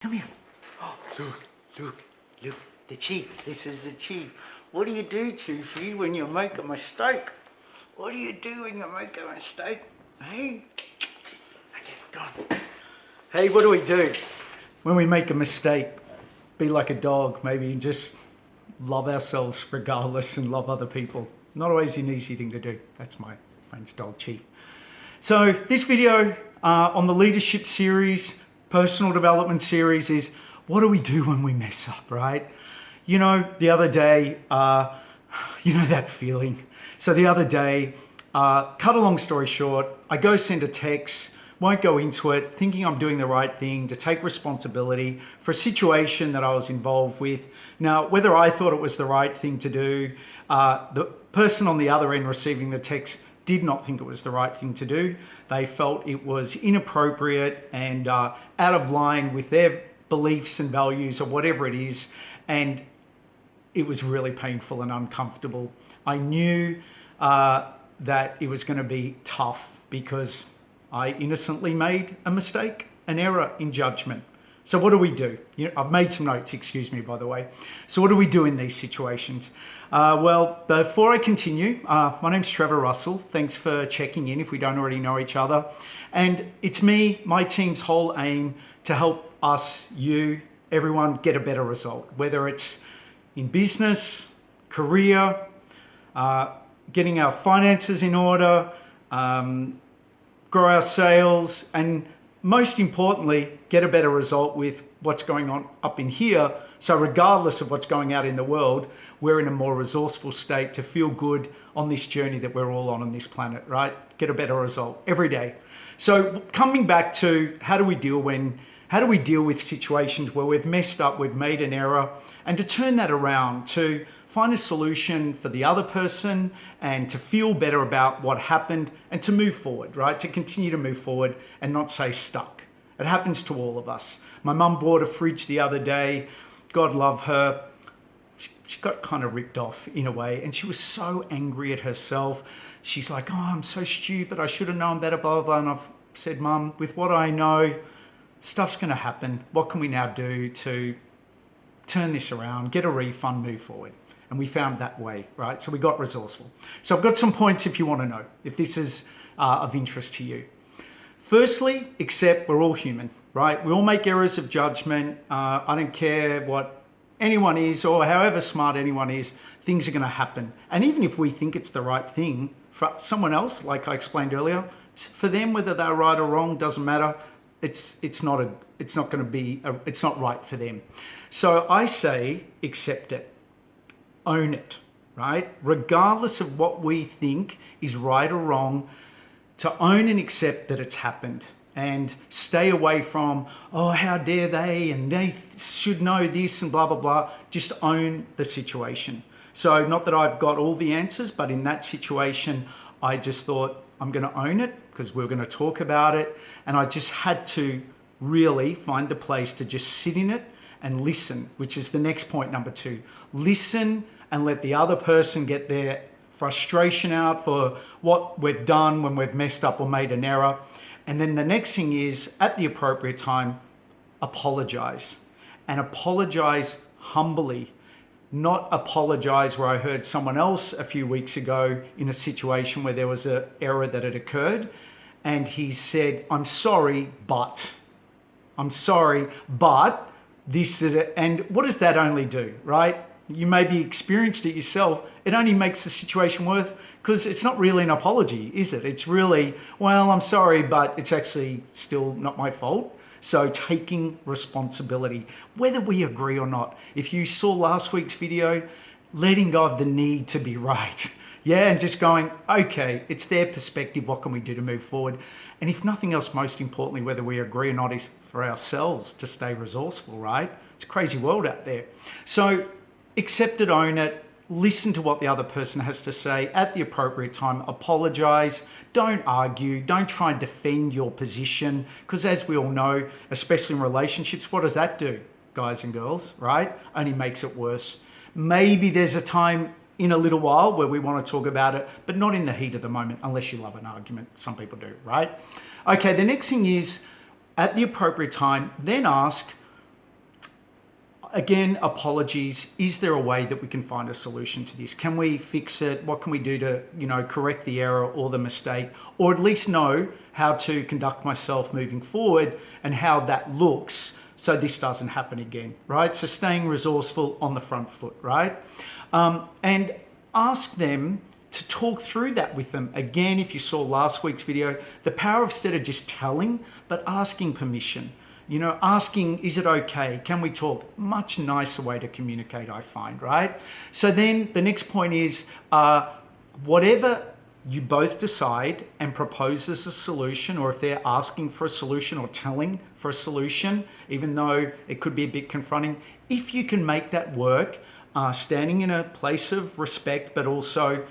Come here. Oh, look, the chief. This is the chief. What do you do, Chiefy, when you make a mistake? What do you do when you make a mistake? Hey? Okay, go on. Hey, what do we do when we make a mistake? Be like a dog, maybe just love ourselves regardless and love other people. Not always an easy thing to do. That's my friend's dog, Chief. So this video on the leadership series, personal development series is what do we do when we mess up, right? You know, the other day, you know that feeling. So the other day, cut a long story short, I go send a text, won't go into it, thinking I'm doing the right thing to take responsibility for a situation that I was involved with. Now, whether I thought it was the right thing to do, the person on the other end receiving the text did not think it was the right thing to do. They felt it was inappropriate and out of line with their beliefs and values or whatever it is. And it was really painful and uncomfortable. I knew that it was going to be tough because I innocently made a mistake, an error in judgment. So what do we do? I've made some notes, excuse me, by the way. So what do we do in these situations? Well, before I continue, my name's Trevor Russell. Thanks for checking in if we don't already know each other. And it's me, my team's whole aim to help us, you, everyone get a better result, whether it's in business, career, getting our finances in order, grow our sales, and most importantly, get a better result with what's going on up in here. So regardless of what's going out in the world, we're in a more resourceful state to feel good on this journey that we're all on this planet, right? Get a better result every day. So coming back to how do we deal with situations where we've messed up, we've made an error, and to turn that around, to find a solution for the other person and to feel better about what happened and to move forward, right? To continue to move forward and not stay stuck. It happens to all of us. My mum bought a fridge the other day. God love her. She got kind of ripped off in a way, and she was so angry at herself. She's like, oh, I'm so stupid. I should have known better, blah, blah, blah. And I've said, Mum, with what I know, stuff's going to happen. What can we now do to turn this around, get a refund, move forward? And we found that way, right? So we got resourceful. So I've got some points if you want to know, if this is of interest to you. Firstly, accept we're all human, right? We all make errors of judgment. I don't care what anyone is or however smart anyone is, things are going to happen. And even if we think it's the right thing for someone else, like I explained earlier, for them, whether they're right or wrong, doesn't matter. It's not right for them. So I say, accept it. Own it, right? Regardless of what we think is right or wrong, to own and accept that it's happened and stay away from, oh, how dare they, and they should know this and blah, blah, blah. Just own the situation. So not that I've got all the answers, but in that situation, I just thought I'm going to own it because we're going to talk about it. And I just had to really find the place to just sit in it and listen, which is the next point, number 2. Listen and let the other person get their frustration out for what we've done when we've messed up or made an error. And then the next thing is, at the appropriate time, apologize. And apologize humbly. Not apologize where I heard someone else a few weeks ago in a situation where there was an error that had occurred. And he said, I'm sorry, but this is it. And what does that only do, right? You maybe experienced it yourself. It only makes the situation worse because it's not really an apology, is it? It's really, well, I'm sorry, but it's actually still not my fault. So taking responsibility, whether we agree or not. If you saw last week's video, letting go of the need to be right. Yeah, and just going, okay, it's their perspective. What can we do to move forward? And if nothing else, most importantly, whether we agree or not, is for ourselves to stay resourceful, right? It's a crazy world out there. So accept it, own it, listen to what the other person has to say at the appropriate time, apologize, don't argue, don't try and defend your position, because as we all know, especially in relationships, what does that do, guys and girls, right? Only makes it worse. Maybe there's a time in a little while where we want to talk about it, but not in the heat of the moment, unless you love an argument. Some people do, right? Okay, the next thing is, at the appropriate time, then ask, Again, apologies. Is there a way that we can find a solution to this? Can we fix it? What can we do to, correct the error or the mistake, or at least know how to conduct myself moving forward and how that looks so this doesn't happen again, right? So staying resourceful on the front foot, right? And ask them to talk through that with them. Again, if you saw last week's video, the power of instead of just telling, but asking permission. Asking, is it okay? Can we talk? Much nicer way to communicate, I find, right? So then the next point is whatever you both decide and propose as a solution, or if they're asking for a solution or telling for a solution, even though it could be a bit confronting, if you can make that work, standing in a place of respect, but also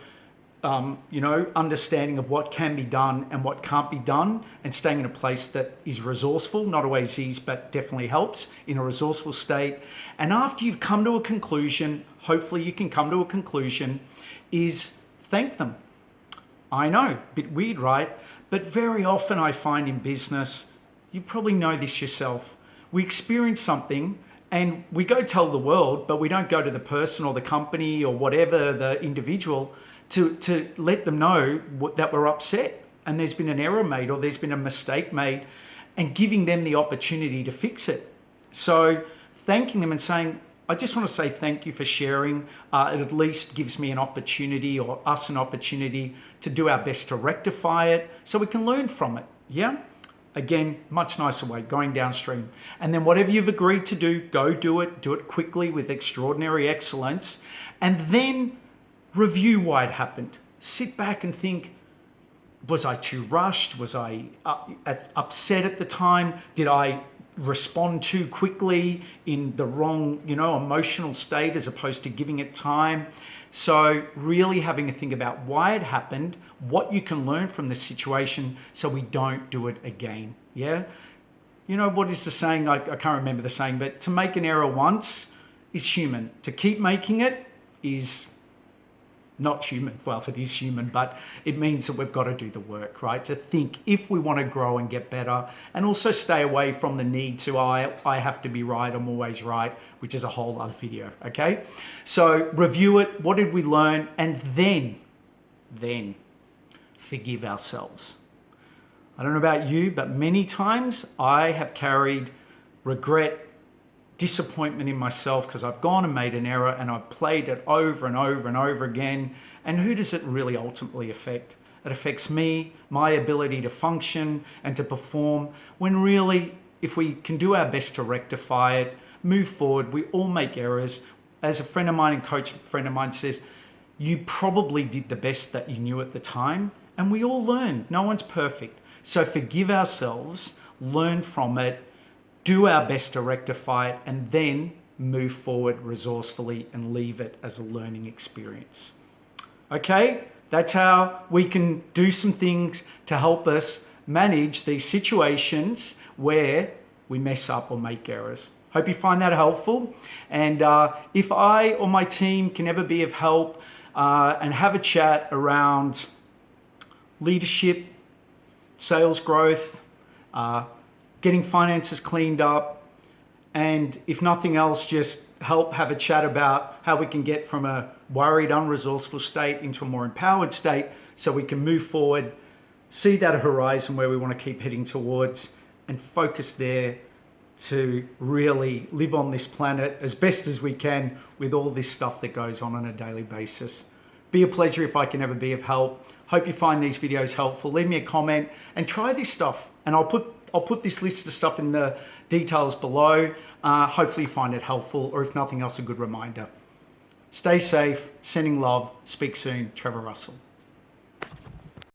understanding of what can be done and what can't be done, and staying in a place that is resourceful, not always easy, but definitely helps in a resourceful state. And after you've come to a conclusion, hopefully you can come to a conclusion, is thank them. I know, a bit weird, right? But very often I find in business, you probably know this yourself, we experience something and we go tell the world, but we don't go to the person or the company or whatever, the individual, to let them know that we're upset and there's been an error made or there's been a mistake made, and giving them the opportunity to fix it. So thanking them and saying, I just want to say thank you for sharing. It at least gives me an opportunity, or us an opportunity, to do our best to rectify it so we can learn from it. Yeah? Again, much nicer way, going downstream. And then whatever you've agreed to do, go do it quickly with extraordinary excellence, and then review why it happened. Sit back and think, was I too rushed? Was I upset at the time? Did I respond too quickly in the wrong, emotional state as opposed to giving it time? So really having a think about why it happened, what you can learn from the situation so we don't do it again. Yeah? What is the saying? I can't remember the saying, but to make an error once is human. To keep making it is not human. Well, it is human, but it means that we've got to do the work, right? To think if we want to grow and get better, and also stay away from the need to, I have to be right, I'm always right, which is a whole other video, okay? So review it, what did we learn? And then forgive ourselves. I don't know about you, but many times I have carried regret, disappointment in myself because I've gone and made an error and I've played it over and over and over again. And who does it really ultimately affect? It affects me, my ability to function and to perform, when really, if we can do our best to rectify it, move forward, we all make errors. As a friend of mine and coach friend of mine says, you probably did the best that you knew at the time, and we all learn. No one's perfect. So forgive ourselves, learn from it, do our best to rectify it, and then move forward resourcefully and leave it as a learning experience. Okay, that's how we can do some things to help us manage these situations where we mess up or make errors. Hope you find that helpful. And if I or my team can ever be of help and have a chat around leadership, sales growth, getting finances cleaned up, and if nothing else, just help have a chat about how we can get from a worried, unresourceful state into a more empowered state so we can move forward, see that horizon where we want to keep heading towards, and focus there to really live on this planet as best as we can with all this stuff that goes on a daily basis. Be a pleasure if I can ever be of help. Hope you find these videos helpful. Leave me a comment and try this stuff, and I'll put this list of stuff in the details below. Hopefully you find it helpful, or if nothing else, a good reminder. Stay safe, sending love. Speak soon. Trevor Russell.